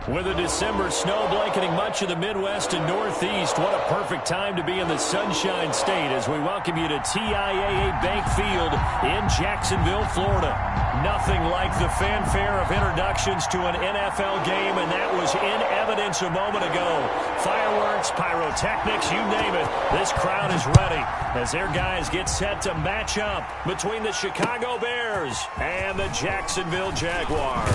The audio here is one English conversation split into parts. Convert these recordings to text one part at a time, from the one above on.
With a December snow blanketing much of the Midwest and Northeast, what a perfect time to be in the Sunshine State as we welcome you to TIAA Bank Field in Jacksonville, Florida. Nothing like the fanfare of introductions to an NFL game, and that was in evidence a moment ago. Fireworks, pyrotechnics, you name it, this crowd is ready as their guys get set to match up between the Chicago Bears and the Jacksonville Jaguars.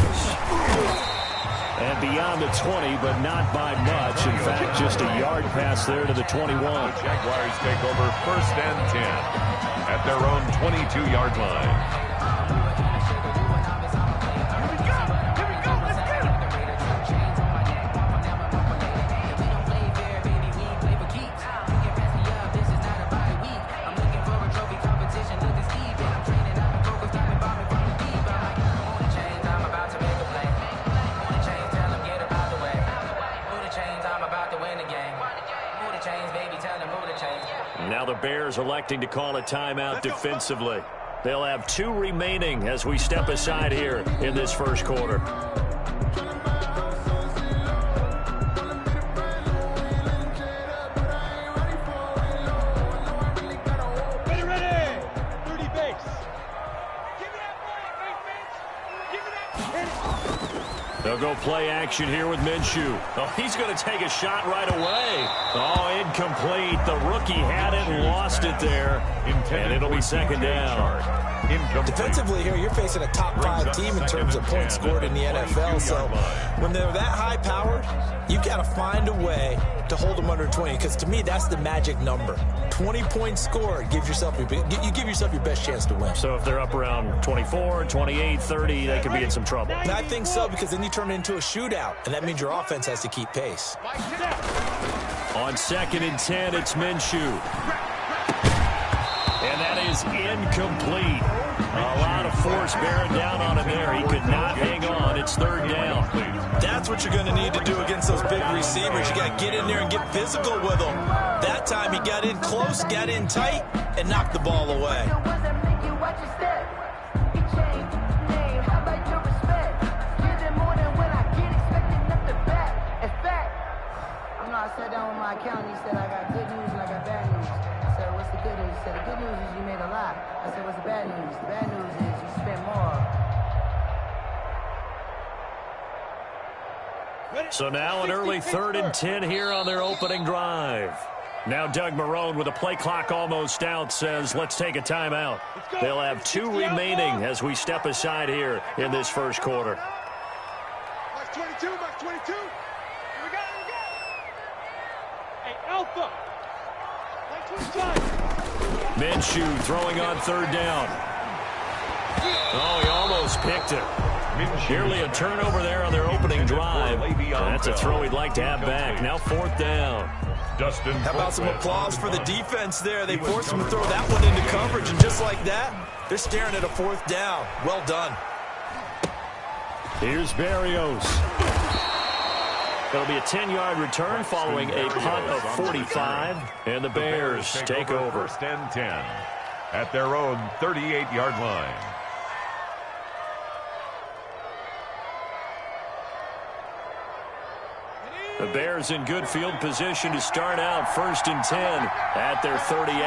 And beyond the 20, but not by much. In fact, just a yard pass there to the 21. The Jaguars take over 1st and 10 at their own 22-yard line. Now the Bears electing to call a timeout defensively. They'll have 2 remaining as we step aside here in this first quarter. They'll go play action here with Minshew. Oh, he's going to take a shot right away. Oh, incomplete. The rookie had it and lost it there. And it'll be 2nd down. Defensively here, you're facing a top 5 team in terms of points scored in the NFL. So when they're that high-powered, you've got to find a way to hold them under 20. Because to me, that's the magic number. 20 points scored gives yourself you give yourself your best chance to win. So if they're up around 24, 28, 30, they could be in some trouble. And I think so, because then you turn it into a shootout, and that means your offense has to keep pace. On 2nd and 10, it's Minshew. And that is incomplete. A lot of force bearing down on him there. He could not hang on. It's 3rd down. That's what you're going to need to do against those big receivers. You got to get in there and get physical with them. That time he got in close, got in tight, and knocked the ball away. I sat down with my accountant. He said, I got good news and I got bad news. I said, what's the good news? He said, the good news is you made a lot. I said, what's the bad news? The bad news is you spent more. So now an early 3rd and 10 here on their opening drive. Now Doug Marrone, with the play clock almost out, says, let's take a timeout. They'll have 2 remaining as we step aside here in this first quarter. Box 22, box 22. Here we go. Hey, Alpha. Minshew throwing on 3rd down. Oh, he almost picked it. Nearly a turnover there on their opening drive. That's a throw he'd like to have back. Now 4th down. How about some applause for the defense there? They forced him to throw that one into coverage, and just like that, they're staring at a 4th down. Well done. Here's Berrios. It'll be a 10-yard return following a punt of 45, and the Bears take over. 1st and 10 at their own 38-yard line. The Bears in good field position to start out 1st and 10 at their 38.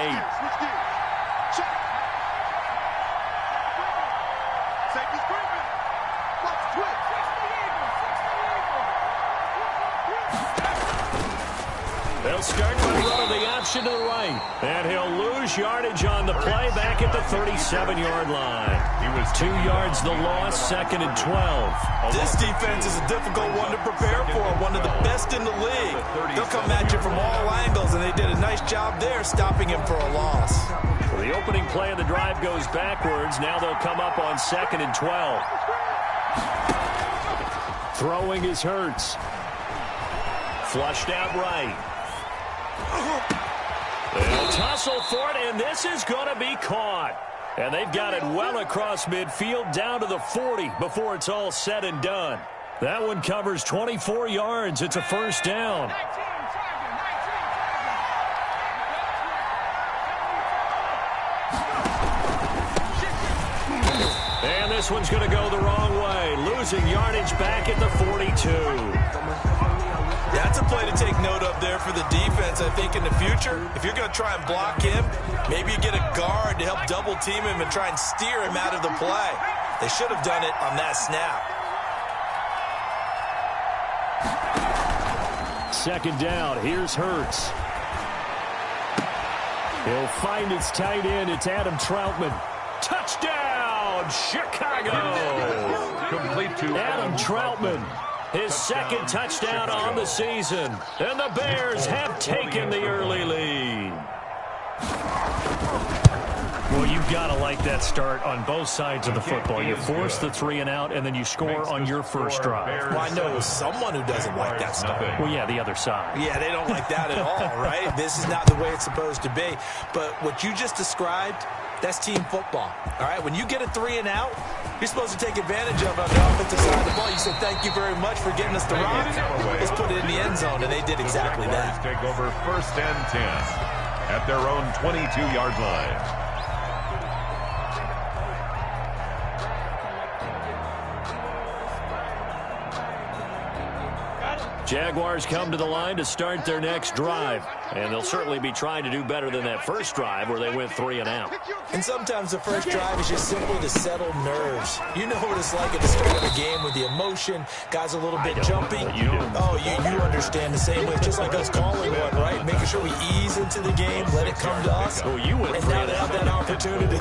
They'll start by running the option to the right. And he'll lose yardage on the play back at the 37-yard line. He was 2 yards the loss, 2nd and 12. This defense is a difficult one to prepare for, one of the best in the league. They'll come at you from all angles, and they did a nice job there stopping him for a loss. Well, the opening play of the drive goes backwards. Now they'll come up on 2nd and 12. Throwing is Hurts. Flushed out right. They'll tussle for it, and this is going to be caught. And they've got it well across midfield down to the 40 before it's all said and done. That one covers 24 yards. It's a 1st down. And this one's going to go the wrong way, losing yardage back at the 42. That's a play to take note of there for the defense, I think, in the future. If you're going to try and block him, maybe you get a guard to help double-team him and try and steer him out of the play. They should have done it on that snap. 2nd down. Here's Hurts. He'll find his tight end. It's Adam Troutman. Touchdown, Chicago! Complete to Adam Troutman. His 2nd touchdown on the season. And the Bears have taken the early lead. Well, you've got to like that start on both sides of the football. You force the 3 and out, and then you score on your first drive. Well, I know someone who doesn't like that start. Well, yeah, the other side. Yeah, they don't like that at all, right? This is not the way it's supposed to be. But what you just described, that's team football, all right? When you get a 3 and out, you're supposed to take advantage of it on the offensive side of the ball. You say, thank you very much for getting us the rock. Let's put it in the end zone, and they did exactly that. Take over 1st and 10 at their own 22-yard line. Jaguars come to the line to start their next drive. And they'll certainly be trying to do better than that first drive where they went 3 and out. And sometimes the first drive is just simply to settle nerves. You know what it's like at the start of a game with the emotion. Guys a little bit jumpy. You understand the same way. It's just like us calling one, right? Making sure we ease into the game, let it come to us. Well, you went and 3 now and they have out. that opportunity.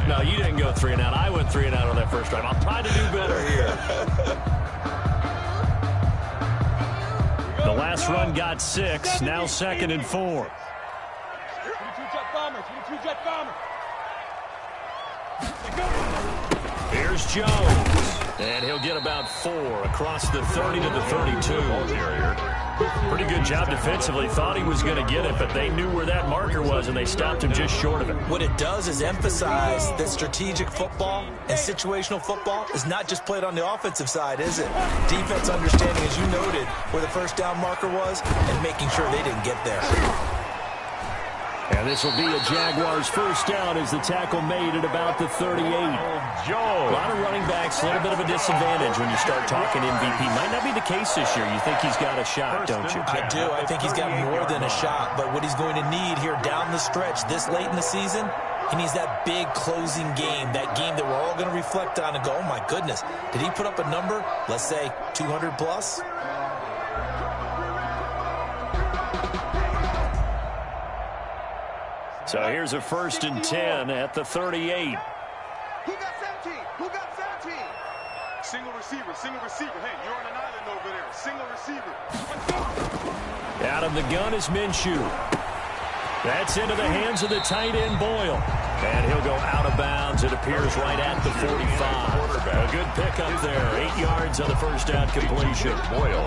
No, you didn't go 3 and out. I went 3 and out on that first drive. I'll try to do better here. The last run got 6. Now 2nd and 4. 22-jet bomber. 22-jet bomber. Here's Jones. And he'll get about 4 across the 30 to the 32. Pretty good job defensively. Thought he was going to get it, but they knew where that marker was, and they stopped him just short of it. What it does is emphasize that strategic football and situational football is not just played on the offensive side, is it? Defense understanding, as you noted, where the first down marker was and making sure they didn't get there. And this will be a Jaguars first down as the tackle made at about the 38. A lot of running backs, a little bit of a disadvantage when you start talking MVP. Might not be the case this year. You think he's got a shot, don't you? I do. I think he's got more than a shot. But what he's going to need here down the stretch this late in the season, he needs that big closing game, that game that we're all going to reflect on and go, oh, my goodness, did he put up a number, let's say 200 plus? So here's a 1st and 10 at the 38. Who got 17? Who got 17? Single receiver, single receiver. Hey, you're on an island over there. Single receiver. Out of the gun is Minshew. That's into the hands of the tight end, Boyle. And he'll go out of bounds. It appears right at the 45. A good pickup there. 8 yards on the first down completion.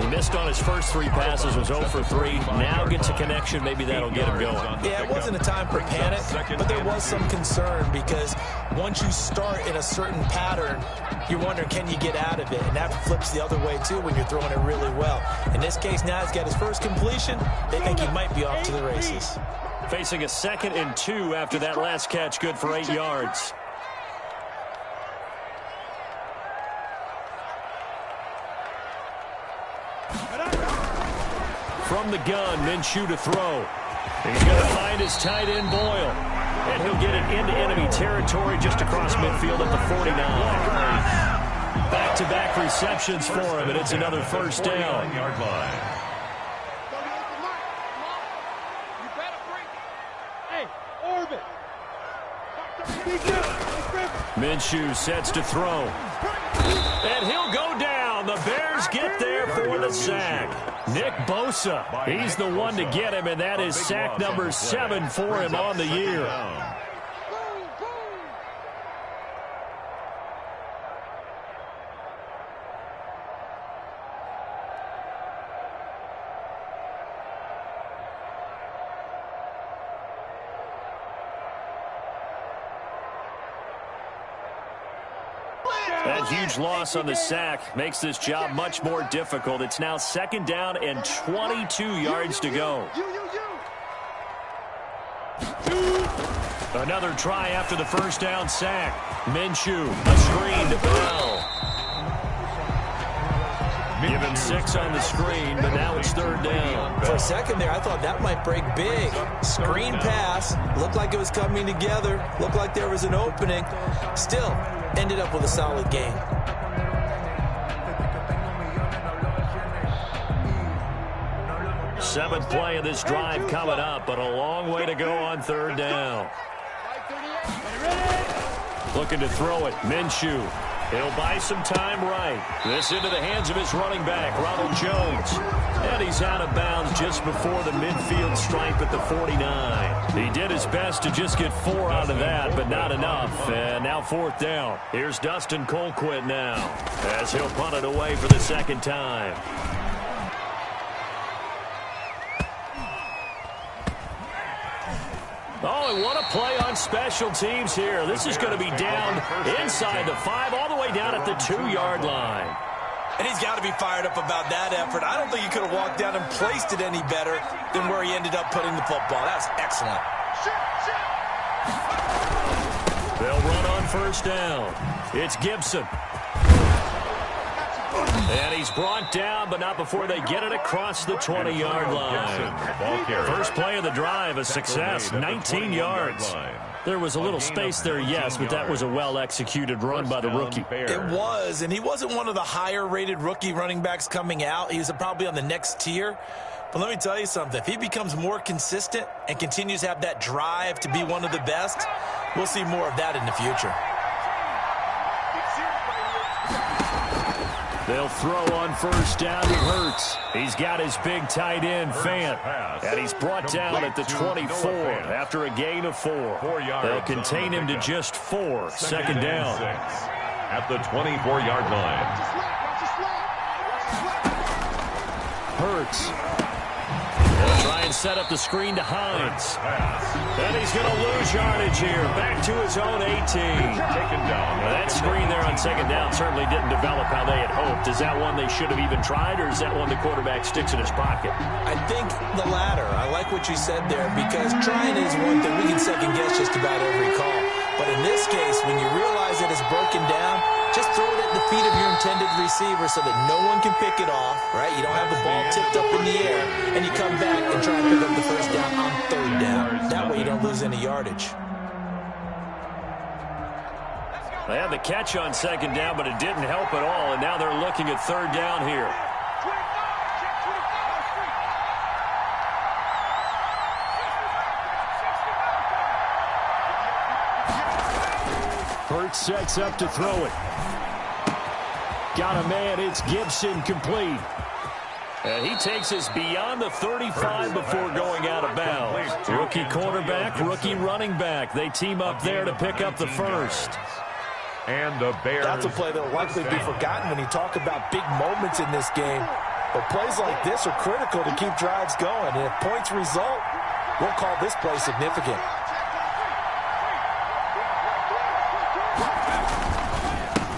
He missed on his first 3 passes, was 0 for 3. Now gets a connection. Maybe that'll get him going. Yeah, it wasn't a time for panic, but there was some concern because once you start in a certain pattern, you're wondering, can you get out of it? And that flips the other way, too, when you're throwing it really well. In this case, now he's got his first completion. They think he might be off to the races. Facing a 2nd and 2 after that last catch, good for 8 yards. from the gun. Minshew to throw. He's going to find his tight end, Boyle. And he'll get it into enemy territory just across midfield at the 49. Back-to-back receptions for him, and it's another first down. Minshew sets to throw. And he'll go down. The Bears get there for the sack. Nick Bosa, he's the one to get him, and that is sack number 7 for him on the year. That huge loss on the sack makes this job much more difficult. It's now 2nd down and 22 yards to go. Another try after the first down sack. Minshew, a screen to Bell. Give him 6 on the screen, but now it's 3rd down. For a second there, I thought that might break big. Screen pass. Looked like it was coming together. Looked like there was an opening. Still, ended up with a solid game. Seventh play of this drive coming up, but a long way to go on 3rd down. Looking to throw it. Minshew. He'll buy some time right. This into the hands of his running back, Ronald Jones. And he's out of bounds just before the midfield stripe at the 49. He did his best to just get 4 out of that, but not enough. And now 4th down. Here's Dustin Colquitt now, as he'll punt it away for the 2nd time. Oh, and what a play on special teams here. This is going to be down inside the 5, all the way down at the 2-yard line. And he's got to be fired up about that effort. I don't think he could have walked down and placed it any better than where he ended up putting the football. That was excellent. They'll run on 1st down. It's Gibson. And he's brought down, but not before they get it across the 20-yard line. First play of the drive, a success, 19 yards. There was a little space there, yes, but that was a well-executed run by the rookie. It was, and he wasn't one of the higher-rated rookie running backs coming out. He was probably on the next tier. But let me tell you something. If he becomes more consistent and continues to have that drive to be one of the best, we'll see more of that in the future. They'll throw on 1st down to Hurts. He's got his big tight end, Fant. And he's brought down at the 24 after a gain of 4. They'll contain him to just 4. 2nd down. At the 24-yard line. Hurts. They'll try and set up the screen to Hines. And he's going to lose yardage here. Back to his own 18. That screen there on 2nd down certainly didn't develop how they had hoped. Is that one they should have even tried, or is that one the quarterback sticks in his pocket? I think the latter. I like what you said there, because trying is one thing. We can second-guess just about every call. But in this case, when you realize that it's broken down, just throw it at the feet of your intended receiver so that no one can pick it off, right? You don't have the ball tipped up in the air, and you come back and try and pick up the 1st down on 3rd down. That way you don't lose any yardage. They had the catch on 2nd down, but it didn't help at all, and now they're looking at 3rd down here. Hurts sets up to throw it. Got a man, it's Gibson, complete. And he takes us beyond the 35 before going out of bounds. Rookie quarterback, rookie running back. They team up there to pick up the 1st. And the Bears. That's a play that will likely be forgotten when you talk about big moments in this game. But plays like this are critical to keep drives going. And if points result, we'll call this play significant.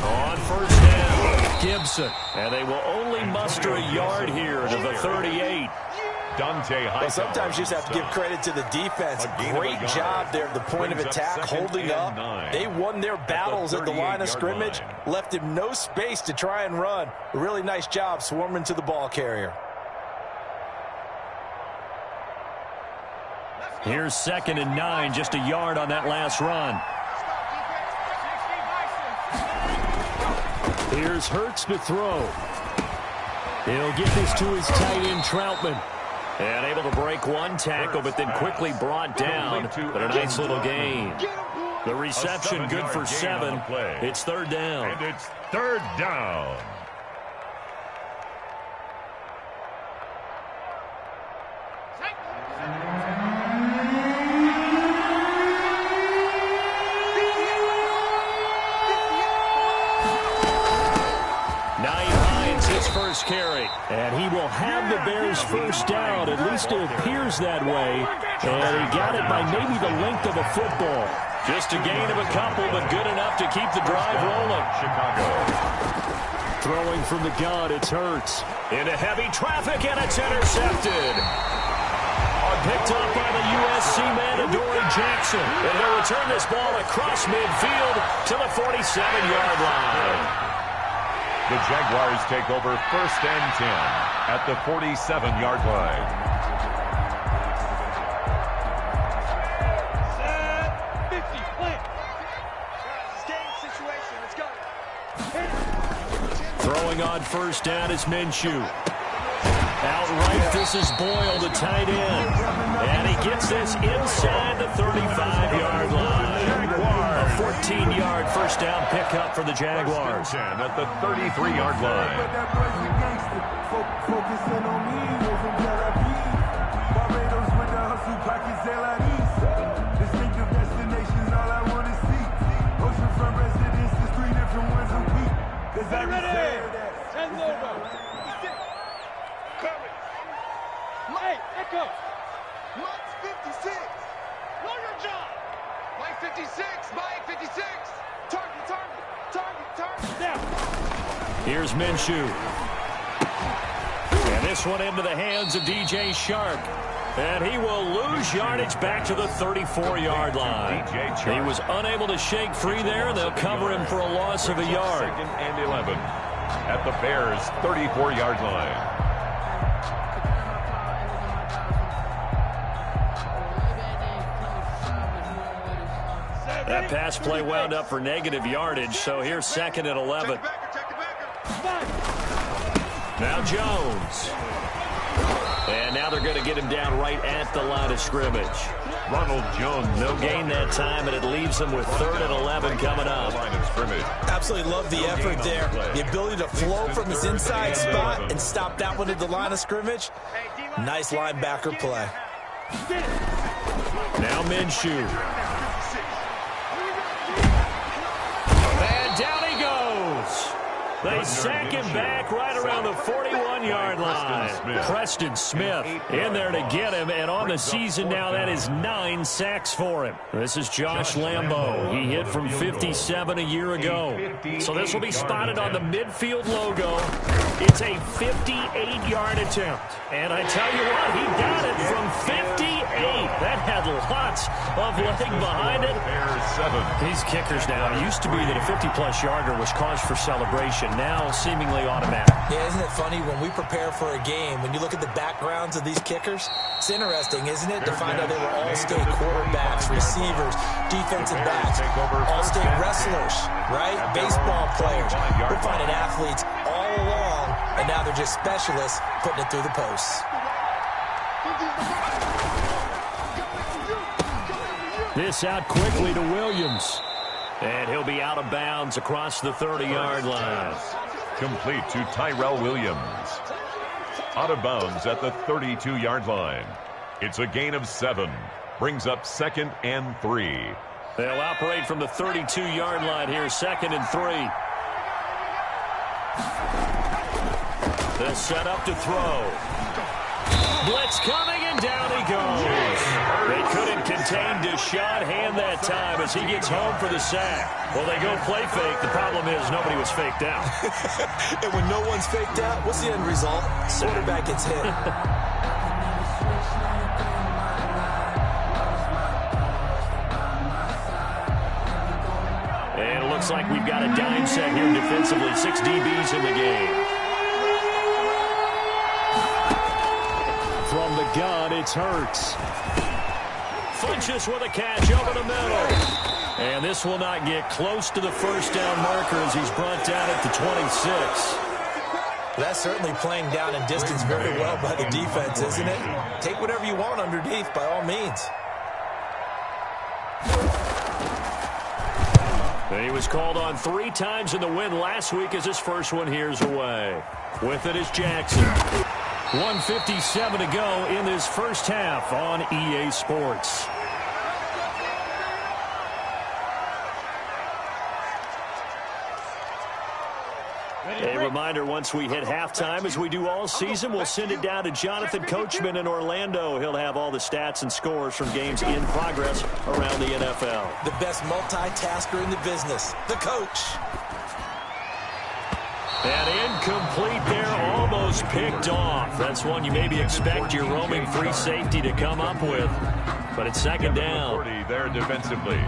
On 1st down, Gibson. And they will only muster a yard here to the 38. Well, sometimes you just have to give credit to the defense. Great job there at the point of attack, holding up. They won their battles at the line of scrimmage, left him no space to try and run. A really nice job swarming to the ball carrier. Here's 2nd and 9, just a yard on that last run. Here's Hurts to throw. He'll get this to his tight end, Troutman. And able to break one tackle, but then quickly brought down. But a nice little gain. The reception good for 7. It's 3rd down. And it's 3rd down. First carry. And he will have the Bears first down. At least it appears that way. And he got it by maybe the length of a football. Just a gain of a couple, but good enough to keep the drive rolling. Chicago. Throwing from the gun, it's Hurts. Into heavy traffic, and it's intercepted. Picked up by the USC man, Adoree Jackson. And he'll return this ball across midfield to the 47-yard line. The Jaguars take over 1st and 10 at the 47-yard line. Set 50, play. It's game situation. Let's go. Throwing on 1st down is Minshew. Outright, this is Boyle, the tight end. And he gets this inside the 35-yard line. A 14-yard first down pickup for the Jaguars. 10 at the 33-yard line. Hey, Echo. Mike's 56. Know your job. Mike 56. Mike 56. Target. Now. Here's Minshew. And this one into the hands of DJ Shark. And he will lose yardage back to the 34-yard line. He was unable to shake free there, and they'll cover him for a loss of a yard. 2nd and 11 at the Bears' 34-yard line. That pass play wound up for negative yardage, so here's 2nd and 11. Now Jones. And now they're going to get him down right at the line of scrimmage. Ronald Jones. No gain that time, and it leaves them with 3rd and 11 coming up. Absolutely love the effort there. The ability to flow from his inside spot and stop that one at the line of scrimmage. Nice linebacker play. Now Minshew. Down he goes. They sack him back right around the 41-yard line. Preston Smith in there to get him, and on the season now, that is 9 sacks for him. This is Josh Lambo. He hit from 57 a year ago. So this will be spotted on the midfield logo. It's a 58-yard attempt. And I tell you what, he got it from 58. That had lots of leg behind it. These kickers now, it used to be that a 50-plus yarder was cause for celebration. Now seemingly automatic. Yeah, isn't it funny when we prepare for a game, when you look at the backgrounds of these kickers? It's interesting, isn't it, to find out they were all-state quarterbacks, receivers, defensive backs, all-state wrestlers, right? Baseball players. We're finding athletes all along, and now they're just specialists putting it through the posts. This out quickly to Williams. And he'll be out of bounds across the 30-yard line. Complete to Tyrell Williams. Out of bounds at the 32-yard line. It's a gain of 7. Brings up 2nd and 3. They'll operate from the 32-yard line here, 2nd and 3. The setup to throw. Blitz coming, and down he goes. They couldn't contain Deshaun Hand that time as he gets home for the sack. Well, they go play fake. The problem is nobody was faked out. And when no one's faked out, what's the end result? Quarterback gets hit. And it looks like we've got a dime set here defensively. 6 DBs in the game. From the gun, it's Hurts. Funches with a catch over the middle. And this will not get close to the first down marker as he's brought down at the 26. That's certainly playing down in distance very well by the defense, isn't it? Take whatever you want underneath, by all means. He was called on 3 times in the win last week as his first one here's away. With it is Jackson. 1:57 to go in this first half on EA Sports. A reminder, once we hit halftime, as we do all season, we'll send it down to Jonathan Coachman in Orlando. He'll have all the stats and scores from games in progress around the NFL. The best multitasker in the business, the coach. And incomplete there, almost picked off. That's one you maybe expect your roaming free safety to come up with. But it's second down. 40 there defensively.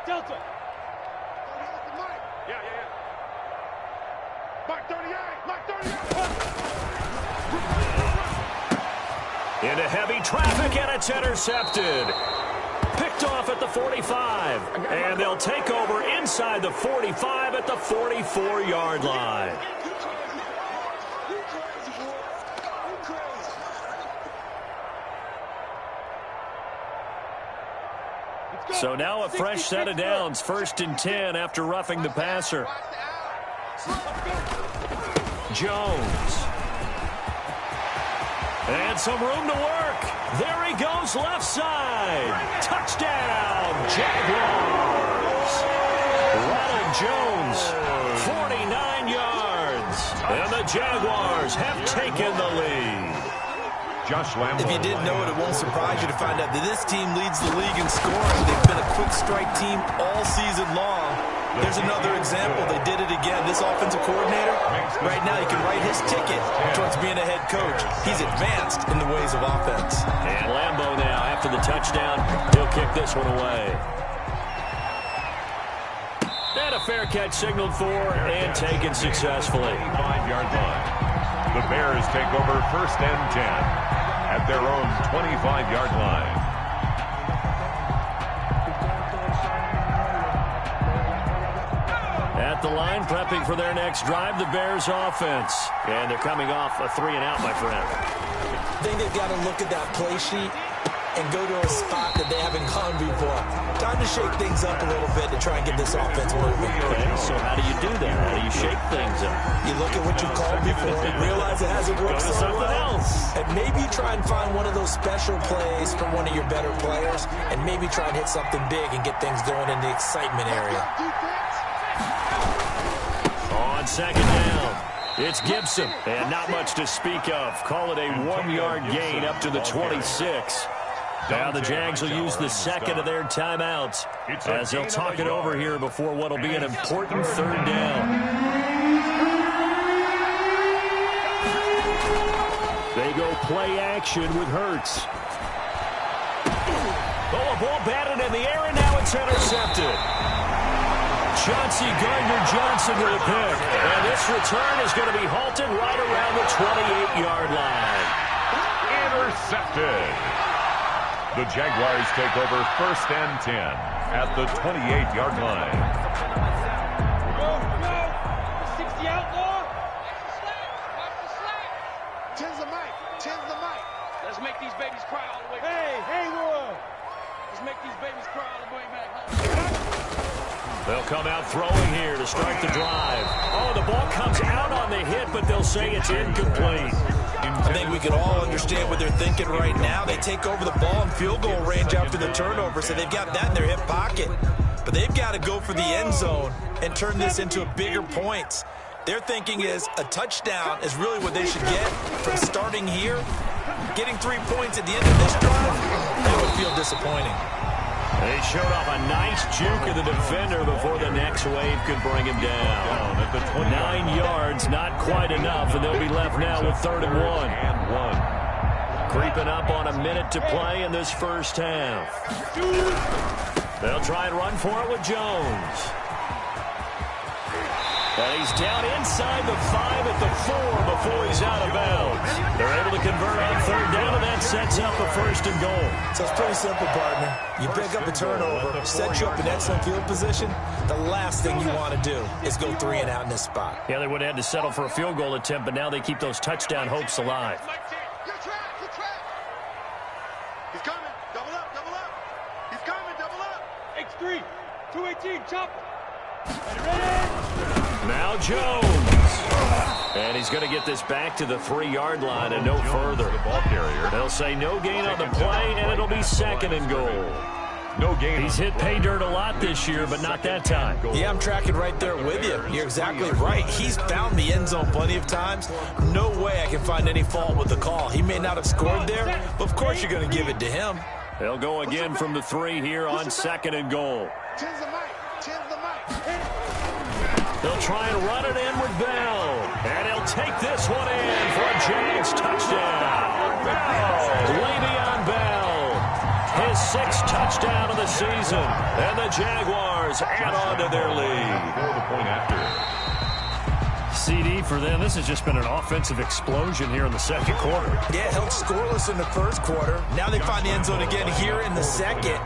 Delta. Yeah. Mike 38. Into heavy traffic, and it's intercepted. Picked off at the 45. And they'll take over inside the 45 at the 44-yard line. So now a fresh set of downs, 1st and 10 after roughing the passer. Jones. And some room to work. There he goes, left side. Touchdown, Jaguars. Ronald Jones, 49 yards. And the Jaguars have taken the lead. Josh Lambo. If you didn't know it, it won't surprise you to find out that this team leads the league in scoring. They've been a quick strike team all season long. There's another example. They did it again. This offensive coordinator, right now, he can write his ticket towards being a head coach. He's advanced in the ways of offense. And Lambo now, after the touchdown, he'll kick this one away. And a fair catch signaled for and taken successfully. 5-yard line. The Bears take over 1st and 10 at their own 25-yard line. At the line, prepping for their next drive, the Bears offense. And they're coming off a 3-and-out, my friend. I think they've got to look at that play sheet and go to a spot that they haven't gone before. Time to shake things up a little bit to try and get this offense moving. Okay, so how do you do that? How do you shake things up? You look at what you called before, realize it hasn't worked so well, and maybe try and find one of those special plays from one of your better players, and maybe try and hit something big and get things going in the excitement area. On 2nd down, it's Gibson, and not much to speak of. Call it a 1-yard gain up to the 26. Now the Jags will use the second of their timeouts as they'll talk it over here before what will be an important 3rd down. They go play action with Hurts. Oh, a ball batted in the air, and now it's intercepted. Chauncey Gardner-Johnson with a pick. And this return is going to be halted right around the 28-yard line. Intercepted. The Jaguars take over 1st and 10 at the 28-yard line. Go. 60 outlaw. Watch the slack. 10's the mic. Let's make these babies cry all the way back. Hey, Roy. Let's make these babies cry all the way back. They'll come out throwing here to start the drive. Oh, the ball comes out on the hit, but they'll say it's incomplete. I think we can all understand what they're thinking right now. They take over the ball in field goal range after the turnover, so they've got that in their hip pocket. But they've got to go for the end zone and turn this into bigger points. Their thinking is a touchdown is really what they should get from starting here. Getting 3 points at the end of this drive, that would feel disappointing. They showed off a nice juke of the defender before the next wave could bring him down. 9 yards, not quite enough, and they'll be left now with 3rd and 1. Creeping up on a minute to play in this first half. They'll try and run for it with Jones. And he's down inside the 5 at the 4 before he's out of bounds. They're able to convert on 3rd down, and that sets up a 1st and goal. So it's pretty simple, partner. You pick up a turnover, set you up in excellent field position. The last thing you want to do is go 3 and out in this spot. Yeah, they would have had to settle for a field goal attempt, but now they keep those touchdown hopes alive. He's coming. Double up, double up. He's coming, double up. X3, 218, chop. Now Jones. And he's going to get this back to the 3-yard line and no further. The ball carrier. They'll say no gain on the play, and it'll be 2nd and goal. No gain. He's hit pay dirt a lot this year, but not that time. Yeah, I'm tracking right there with you. You're exactly right. He's found the end zone plenty of times. No way I can find any fault with the call. He may not have scored there, but of course you're going to give it to him. They'll go again from the 3 here on 2nd and goal. They'll try and run it in with Bell. And he'll take this one in for a Jags touchdown. Le'Veon Bell, his 6th touchdown of the season. And the Jaguars add on to their lead. For the point after. CD for them. This has just been an offensive explosion here in the 2nd quarter. Yeah, held scoreless in the 1st quarter. Now they find the end zone again here in the 2nd.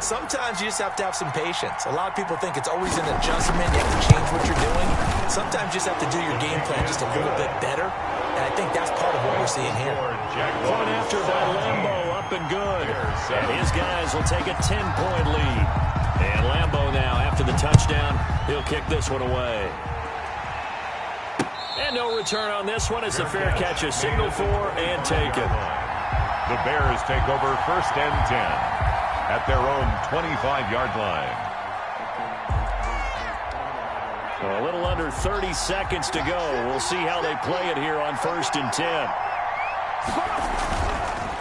Sometimes you just have to have some patience. A lot of people think it's always an adjustment. You have to change what you're doing. Sometimes you just have to do your game plan just a little bit better. And I think that's part of what we're seeing here. Point after by Lambeau, up and good. And his guys will take a 10-point lead. And Lambeau now, after the touchdown, he'll kick this one away. And no return on this one. It's a fair catch, a signal for and taken. The Bears take over 1st and 10 at their own 25-yard line. A little under 30 seconds to go. We'll see how they play it here on 1st and 10.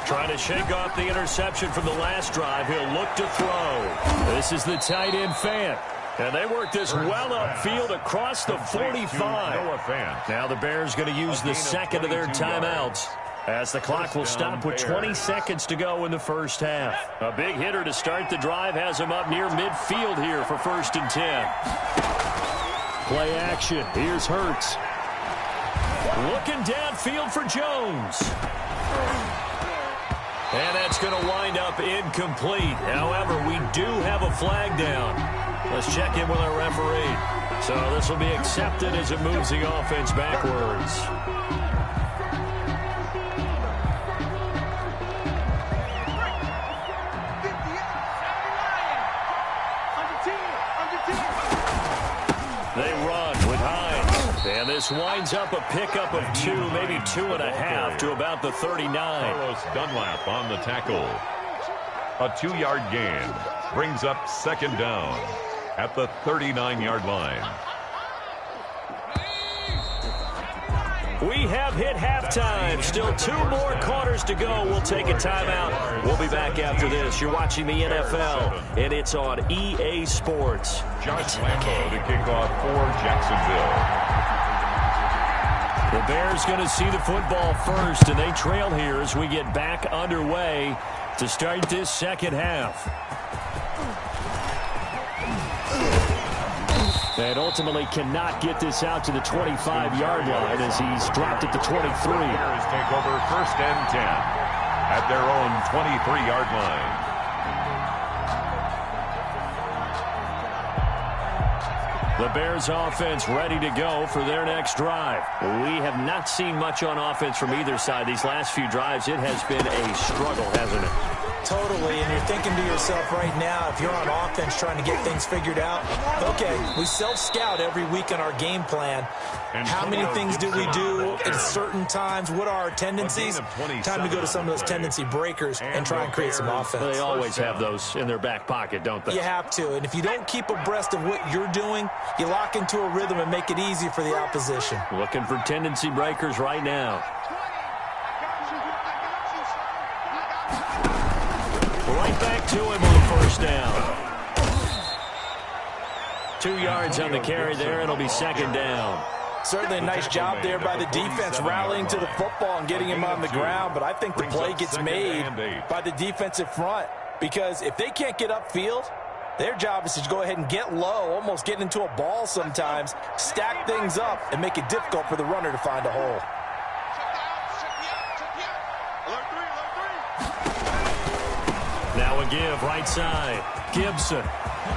Trying to shake off the interception from the last drive. He'll look to throw. This is the tight end Fant. And they work this well upfield across the 45. Now the Bears going to use the 2nd of their timeouts as the clock will stop with 20 seconds to go in the first half. A big hitter to start the drive has him up near midfield here for 1st and 10. Play action. Here's Hurts. Looking downfield for Jones. And that's going to wind up incomplete. However, we do have a flag down. Let's check in with our referee. So this will be accepted as it moves the offense backwards. They run with Hines. And this winds up a pickup of 2, maybe 2.5 to about the 39. Carlos Dunlap on the tackle. A 2-yard gain brings up 2nd down at the 39-yard line. We have hit halftime. Still 2 more quarters to go. We'll take a timeout. We'll be back after this. You're watching the NFL, and it's on EA Sports. Josh Lambeau to kick off for Jacksonville. The Bears going to see the football first, and they trail here as we get back underway to start this 2nd half. And ultimately cannot get this out to the 25-yard line as he's dropped at the 23. The Bears take over 1st and 10 at their own 23-yard line. The Bears offense ready to go for their next drive. We have not seen much on offense from either side. These last few drives, it has been a struggle, hasn't it? Totally, and you're thinking to yourself right now, if you're on offense trying to get things figured out, okay, we self-scout every week on our game plan. How many things do we do at certain times? What are our tendencies? Time to go to some of those tendency breakers and try and create some offense. They always have those in their back pocket, don't they? You have to, and if you don't keep abreast of what you're doing, you lock into a rhythm and make it easy for the opposition. Looking for tendency breakers right now. right back to him on first down. 2 yards on the carry there. It'll be second down. Certainly a nice job there by the defense rallying to the football and getting him on the ground, but I think the play gets made by the defensive front because if they can't get upfield, their job is to go ahead and get low, almost get into a ball sometimes, stack things up, and make it difficult for the runner to find a hole. Now a give right side. Gibson.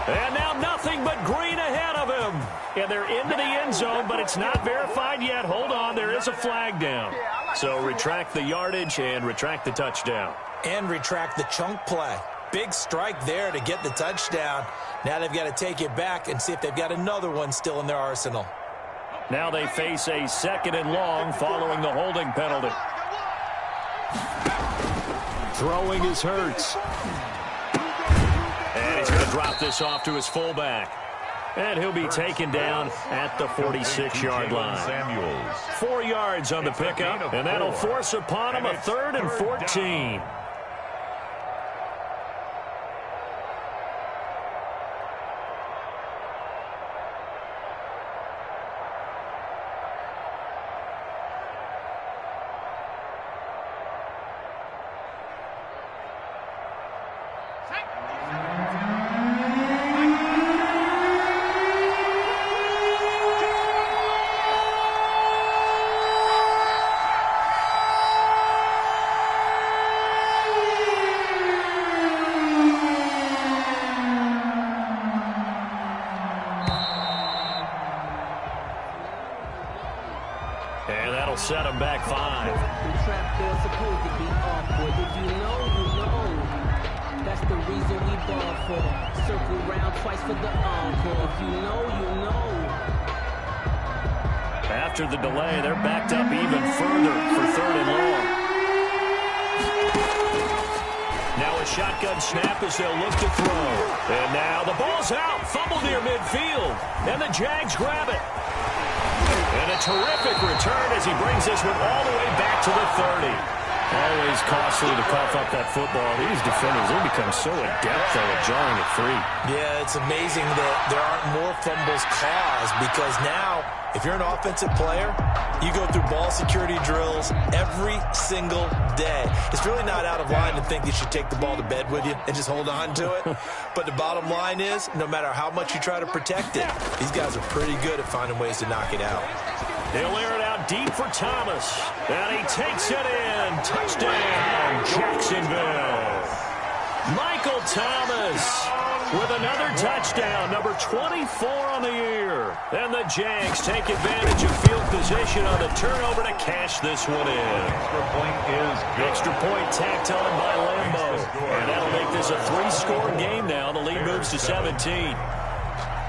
And now nothing but green ahead of him. And they're into the end zone, but it's not verified yet. Hold on, there is a flag down. So retract the yardage and retract the touchdown. And retract the chunk play. Big strike there to get the touchdown. Now they've got to take it back and see if they've got another one still in their arsenal. Now they face a 2nd and long following the holding penalty. Throwing is Hurts. And he's going to drop this off to his fullback. And he'll be taken down at the 46-yard line. 4 yards on the pickup, and that'll force upon him a 3rd and 14. Set him back 5. The trap they're supposed to be off, but if you know, you know. That's the reason we ball for. Circle round twice for the encore. If you know, you know. After the delay, they're backed up even further for 3rd and long. Now a shotgun snap as they'll look to throw. And now the ball's out. Fumble near midfield. And the Jags grab it. And a terrific return as he brings this one all the way back to the 30. Always costly to cough up that football. These defenders, they become so adept, though, at jarring it free. Yeah, it's amazing that there aren't more fumbles caused because now, if you're an offensive player, you go through ball security drills every single day. It's really not out of line to think you should take the ball to bed with you and just hold on to it. But the bottom line is, no matter how much you try to protect it, these guys are pretty good at finding ways to knock it out. They'll air it out deep for Thomas. And he takes it in. Touchdown, Jacksonville. Michael Thomas with another touchdown, number 24 on the year. And the Jags take advantage of field position on the turnover to cash this one in. Extra point is good. Extra point tacked on by Lambo. And that'll make this a 3-score game now. The lead moves to 17.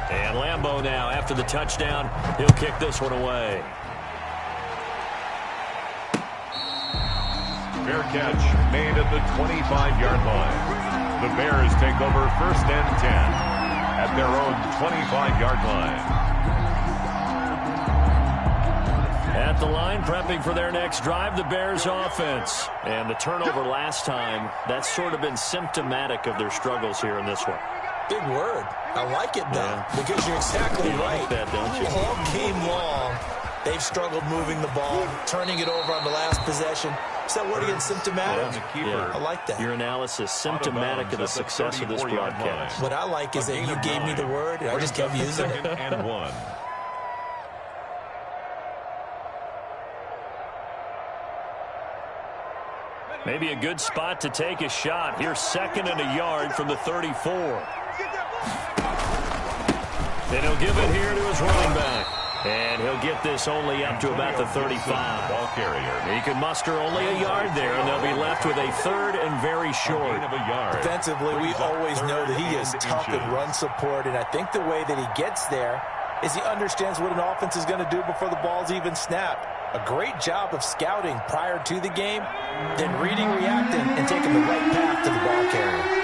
And Lambo now, after the touchdown, he'll kick this one away. Fair catch made at the 25-yard line. The Bears take over 1st and 10 at their own 25-yard line. At the line, prepping for their next drive, the Bears offense. And the turnover last time, that's sort of been symptomatic of their struggles here in this one. Big word. I like it, though, because you're exactly right. Like that, don't you? All game long, they've struggled moving the ball, turning it over on the last possession. Is that word again, symptomatic? Yeah. I like that. Your analysis, symptomatic of the success of this broadcast. What I like is that you gave me the word, and I just kept using it. 2nd and 1. Maybe a good spot to take a shot. Here's 2nd and a yard from the 34. And he'll give it here to his running back. And he'll get this only up to about the 35. Ball carrier. He can muster only a yard there, and they'll be left with a 3rd and very short. Defensively, we always know that he is tough in run support, and I think the way that he gets there is he understands what an offense is going to do before the ball's even snapped. A great job of scouting prior to the game, then reading, reacting, and taking the right path to the ball carrier.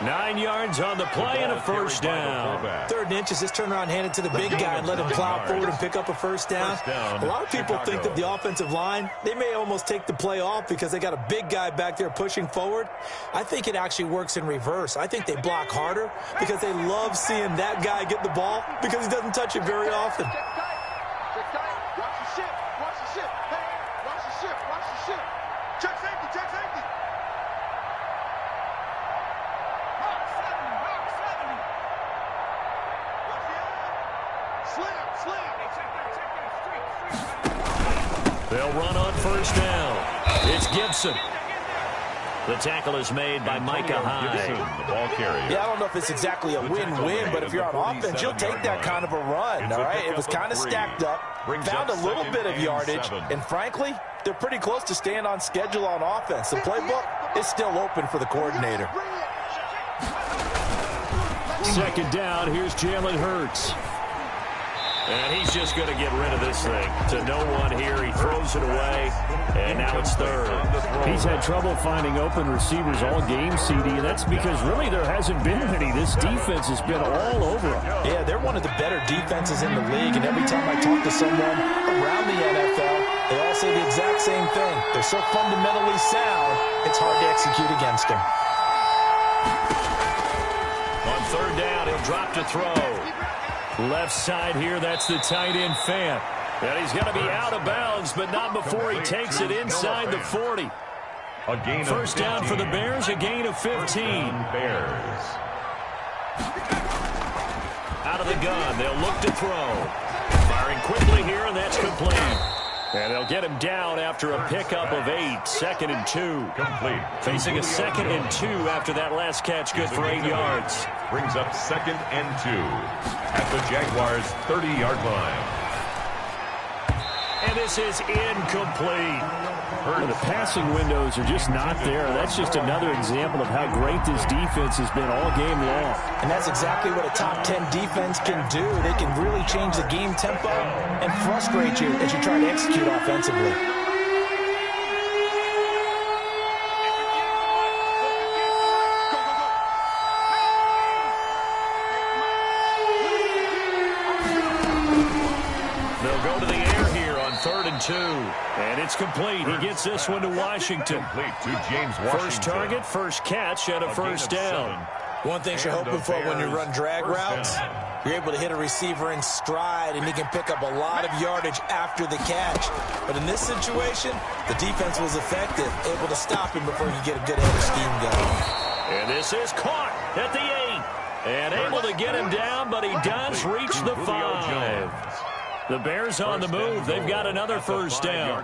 9 yards on the play and a first down. 3rd and inches, just turn around, hand it to the big guy and let him plow forward and pick up a first down. A lot of people think that the offensive line, they may almost take the play off because they got a big guy back there pushing forward. I think it actually works in reverse. I think they block harder because they love seeing that guy get the ball because he doesn't touch it very often. They'll run on first down. It's Gibson. The tackle is made by Micah Hyde. The ball carrier. Yeah, I don't know if it's exactly a win-win, but if you're on offense, you'll take that kind of a run, all right? It was kind of stacked up, found a little bit of yardage, and frankly, they're pretty close to staying on schedule on offense. The playbook is still open for the coordinator. 2nd down, here's Jalen Hurts. And he's just going to get rid of this thing. To no one here. He throws it away. And now it's 3rd. He's had trouble finding open receivers all game, CD. And that's because really there hasn't been any. This defense has been all over him. Yeah, they're one of the better defenses in the league. And every time I talk to someone around the NFL, they all say the exact same thing. They're so fundamentally sound, it's hard to execute against them. On 3rd down, he'll drop to throw. Left side here, that's the tight end Fant. And he's going to be out of bounds, but not before he takes it inside the 40. First down for the Bears, a gain of 15. Bears. Out of the gun, they'll look to throw. Firing quickly here, and that's complete. And they'll get him down after a pickup of 8. 2nd and 2. Complete. Facing a 2nd and 2 after that last catch, good for 8 yards. Brings up 2nd and 2 at the Jaguars' 30-yard line. And this is incomplete. The passing windows are just not there. That's just another example of how great this defense has been all game long. And that's exactly what a top 10 defense can do. They can really change the game tempo and frustrate you as you try to execute offensively. They'll go to the air here on 3rd and 2. And it's complete. He gets this one to Washington. Complete to James Washington. First target, first catch, and a first down. One thing you're hoping for when you run drag routes, you're able to hit a receiver in stride, and he can pick up a lot of yardage after the catch. But in this situation, the defense was effective, able to stop him before he get a good head of steam going. And this is caught at the 8. And able to get him down, but he does reach the 5. The Bears on the move. They've got another first down.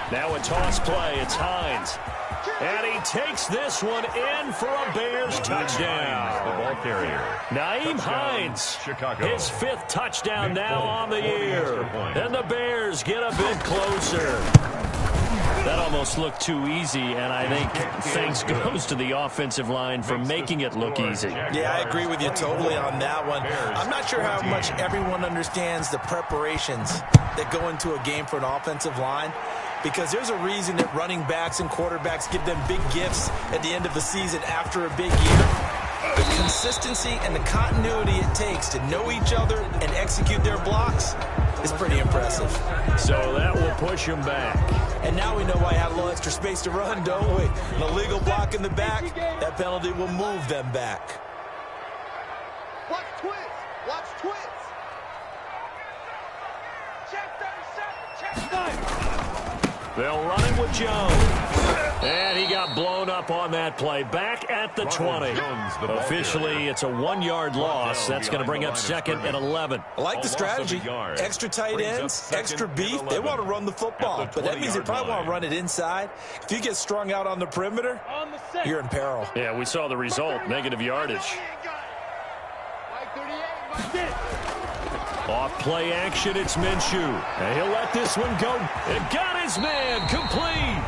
Now a toss play. It's Hines. And he takes this one in for a Bears touchdown. The ball carrier. Nyheim Hines, Chicago. his 5th touchdown now on the year. And the Bears get a bit closer. That almost looked too easy, and I think thanks goes to the offensive line for making it look easy. Yeah, I agree with you totally on that one. I'm not sure how much everyone understands the preparations that go into a game for an offensive line, because there's a reason that running backs and quarterbacks give them big gifts at the end of the season after a big year. The consistency and the continuity it takes to know each other and execute their blocks is pretty impressive. So that will push him back. And now we know why I had a little extra space to run, don't we? An illegal block in the back, that penalty will move them back. Watch twist. Watch twist. Check 37. Check 9. They'll run it with Jones. And he got blown up on that play. Back at the 20. Officially, it's a 1-yard loss. That's going to bring up 2nd and 11. I like the strategy. Extra tight ends, extra beef. They want to run the football, but that means they probably want to run it inside. If you get strung out on the perimeter, you're in peril. Yeah, we saw the result. Negative yardage. Off play action, it's Minshew. And he'll let this one go. And got his man complete.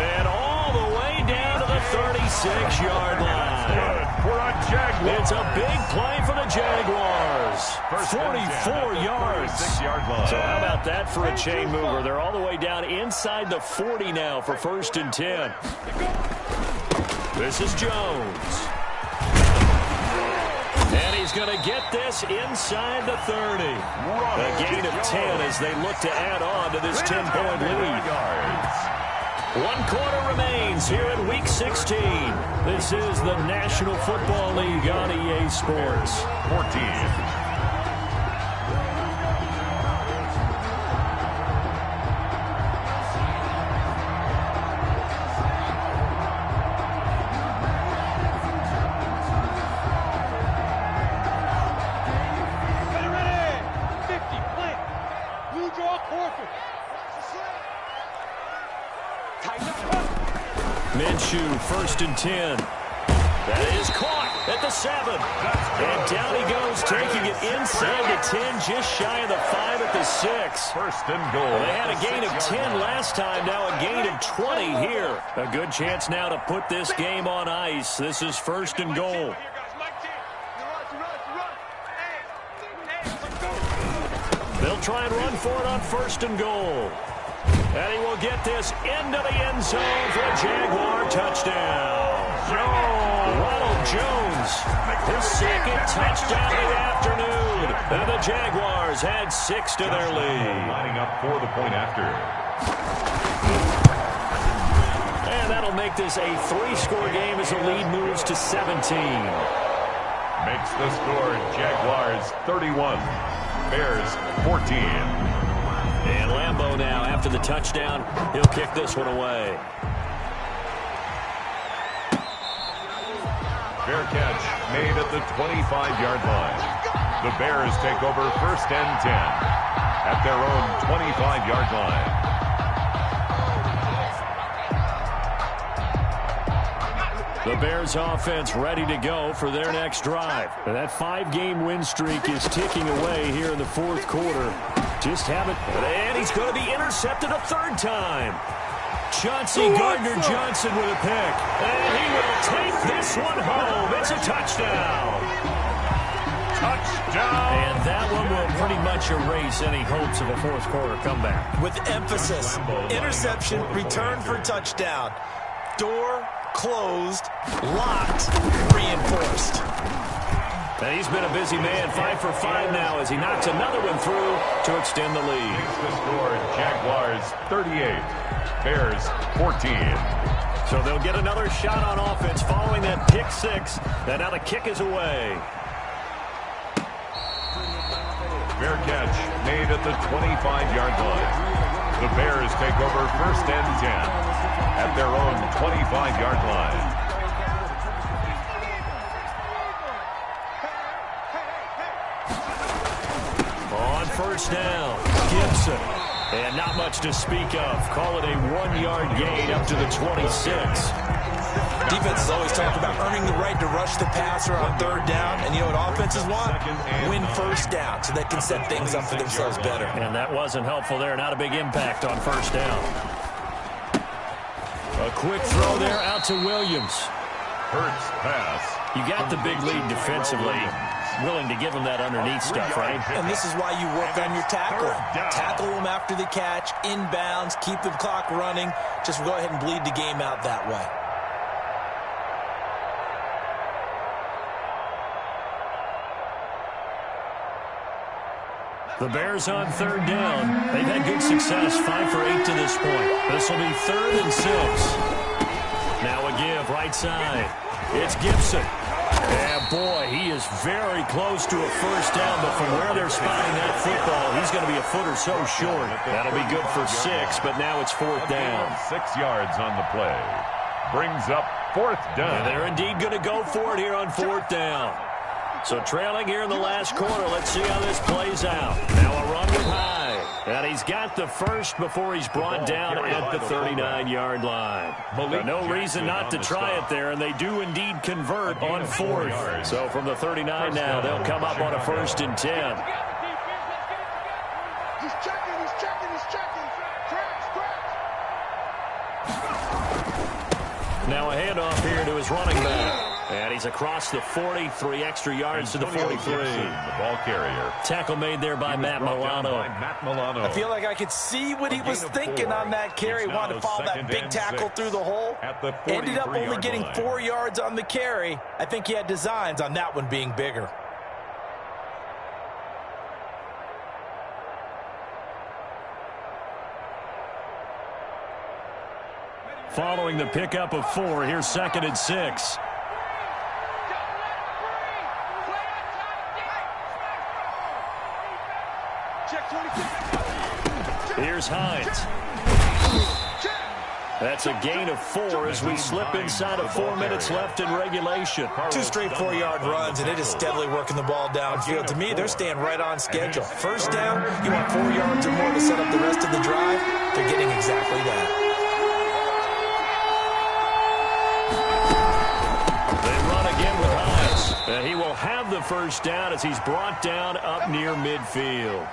And all the way down to the 36-yard line. It's a big play for the Jaguars. 44 yards. So how about that for a chain mover? They're all the way down inside the 40 now for 1st and 10. This is Jones. And he's going to get this inside the 30. A gain of 10 as they look to add on to this 10-point lead. 1 quarter remains here in Week 16. This is the National Football League on EA Sports. 14. Minshew, 1st and 10. That is caught at the 7. And down he goes, taking it inside the 10, just shy of the 5 at the 6. 1st and goal. Well, they had a gain of 10 last time, now a gain of 20 here. A good chance now to put this game on ice. This is 1st and goal. They'll try and run for it on 1st and goal. And he will get this into the end zone for a Jaguar touchdown. Ronald Jones, his 2nd touchdown of the afternoon. And the Jaguars add 6 to their lead. Lining up for the point after. And that'll make this a 3-score game as the lead moves to 17. Makes the score Jaguars 31, Bears 14. And Lambeau now, after the touchdown, he'll kick this one away. Fair catch made at the 25-yard line. The Bears take over 1st and 10 at their own 25-yard line. The Bears offense ready to go for their next drive. And that 5-game win streak is ticking away here in the 4th quarter. Just haven't. And he's going to be intercepted a 3rd time. Chauncey Gardner-Johnson with a pick. And he will take this one home. It's a touchdown. Touchdown. And that one will pretty much erase any hopes of a 4th quarter comeback. With emphasis. Interception, return for touchdown. Door closed, locked, reinforced. And he's been a busy man, 5 for 5 now as he knocks another one through to extend the lead. Makes the score Jaguars 38, Bears 14. So they'll get another shot on offense following that pick 6. And now the kick is away. Fair catch made at the 25-yard line. The Bears take over 1st and 10 at their own 25-yard line. On 1st down, Gibson. And not much to speak of. Call it a 1-yard gain up to the 26. Defense is always talking about earning the right to rush the passer on 3rd down. And you know what offenses want? Win 1st down so they can set things up for themselves better. And that wasn't helpful there. Not a big impact on 1st down. A quick throw there out to Williams. Hurts pass. You got the big lead defensively. Willing to give him that underneath stuff, right? And this is why you work on your tackling. Tackle them after the catch, inbounds, keep the clock running. Just go ahead and bleed the game out that way. The Bears on 3rd down. They've had good success, 5 for 8 to this point. This will be 3rd and 6. Now a give, right side. It's Gibson. Yeah, boy, he is very close to a 1st down, but from where they're spotting that football, he's going to be a foot or so short. That'll be good for 6, but now it's 4th down. 6 yards on the play. Brings up 4th down. And they're indeed going to go for it here on 4th down. So trailing here in the last quarter, let's see how this plays out. Now a run with high. And he's got the first before he's brought down at the 39-yard line. No reason not to try it there, and they do indeed convert on 4th. So from the 39 now, they'll come up on a 1st and 10. He's checking. Now a handoff here to his running back. And he's across the 40, 3 extra yards to the 43. The ball carrier. Tackle made there by Matt Milano. I feel like I could see what he was thinking on that carry. Wanted to follow that big tackle through the hole. Ended up only getting 4 yards on the carry. I think he had designs on that one being bigger. Following the pickup of 4, here's 2nd and 6. Here's Hines. That's a gain of 4 as we slip inside of 4 minutes left in regulation. 2 straight 4-yard runs, and it is steadily working the ball downfield. To me, they're staying right on schedule. First down, you want 4 yards or more to set up the rest of the drive. They're getting exactly that. They run again with Hines. And he will have the first down as he's brought down up near midfield.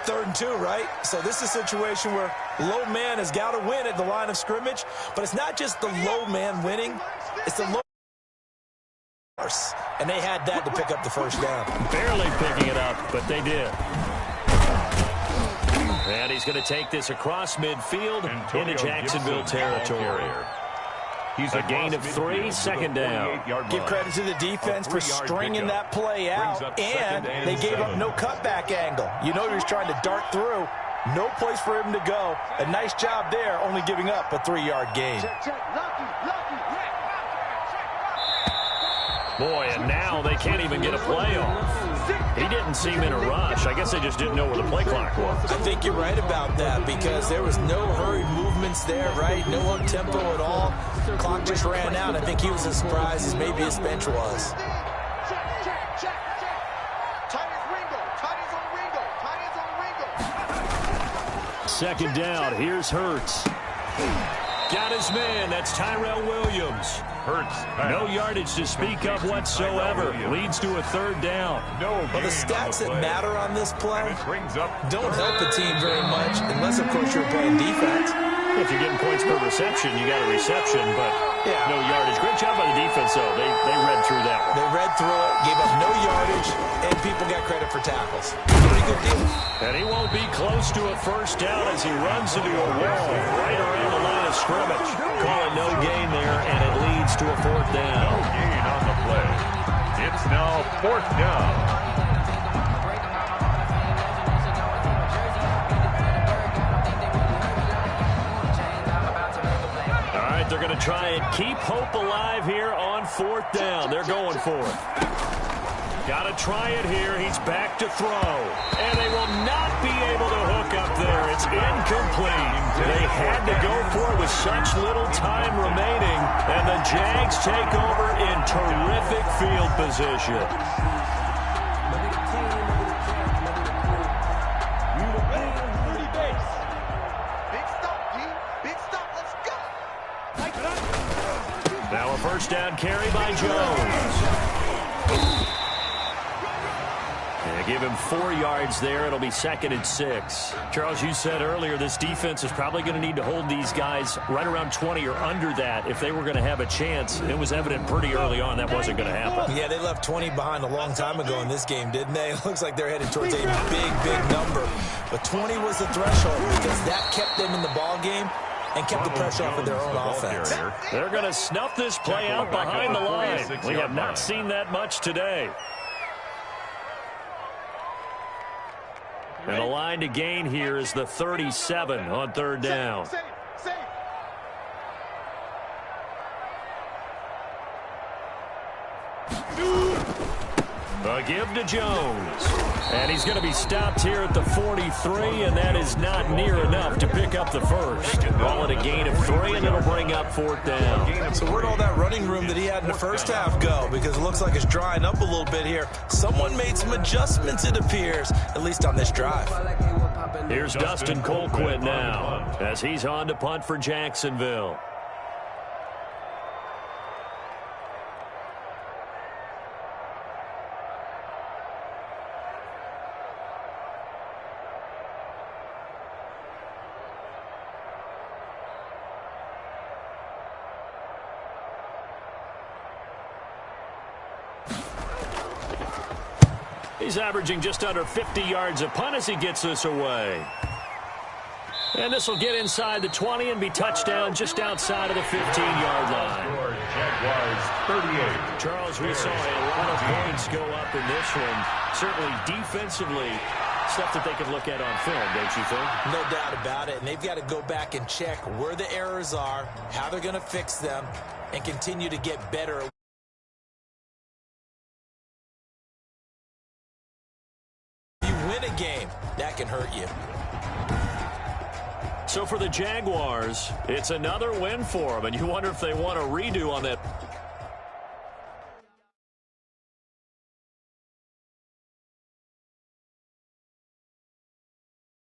3rd and 2, right? So this is a situation where low man has got to win at the line of scrimmage, but it's not just the low man winning, it's the low horse. And they had that to pick up the first down. Barely picking it up, but they did. And he's going to take this across midfield into Jacksonville territory. He's a gain of 3, 2nd down. Give credit to the defense for stringing that play out, and they gave up no cutback angle. You know he was trying to dart through. No place for him to go. A nice job there, only giving up a 3-yard gain. Boy, and now they can't even get a play off. He didn't seem in a rush. I guess they just didn't know where the play clock was. I think you're right about that because there was no hurried movements there, right? No up-tempo at all. Clock just ran out. I think he was as surprised as maybe his bench was. Second down. Here's Hurts. Got his man. That's Tyrell Williams. Hurts. No yardage to speak of whatsoever. Leads to a 3rd down. Well, the stats that matter on this play don't help the team very much unless, of course, you're playing defense. If you're getting points per reception, you got a reception, but no yardage. Great job by the defense, though. They read through that one. They read through it, gave up no yardage, and people got credit for tackles. Pretty good deal. And he won't be close to a first down as he runs into a wall right around the line of scrimmage. Call it no gain there, and it leads to a 4th down. No gain on the play. It's now 4th down. They're going to try and keep hope alive here on 4th down. They're going for it. Got to try it here. He's back to throw. And they will not be able to hook up there. It's incomplete. They had to go for it with such little time remaining. And the Jags take over in terrific field position. Now a first down carry by Jones. And give him 4 yards there. It'll be 2nd and 6. Charles, you said earlier this defense is probably going to need to hold these guys right around 20 or under that if they were going to have a chance. It was evident pretty early on that wasn't going to happen. Yeah, they left 20 behind a long time ago in this game, didn't they? It looks like they're headed towards a big number. But 20 was the threshold because that kept them in the ball game and kept the pressure off of their own offense. They're going to snuff this play out behind the line. We have not seen that much today. And the line to gain here is the 37 on 3rd down. A give to Jones. And he's going to be stopped here at the 43, and that is not near enough to pick up the first. Call it a gain of 3, and it'll bring up 4th down. So where'd all that running room that he had in the first half go? Because it looks like it's drying up a little bit here. Someone made some adjustments, it appears, at least on this drive. Here's Dustin Colquitt now as he's on to punt for Jacksonville. He's averaging just under 50 yards a punt as he gets this away. And this will get inside the 20 and be touchdown just outside of the 15-yard line. Jaguars 38. Charles, we saw a lot of points go up in this one. Certainly defensively, stuff that they can look at on film, don't you think? No doubt about it. And they've got to go back and check where the errors are, how they're going to fix them, and continue to get better. If you win a game, that can hurt you. So for the Jaguars, it's another win for them, and you wonder if they want a redo on that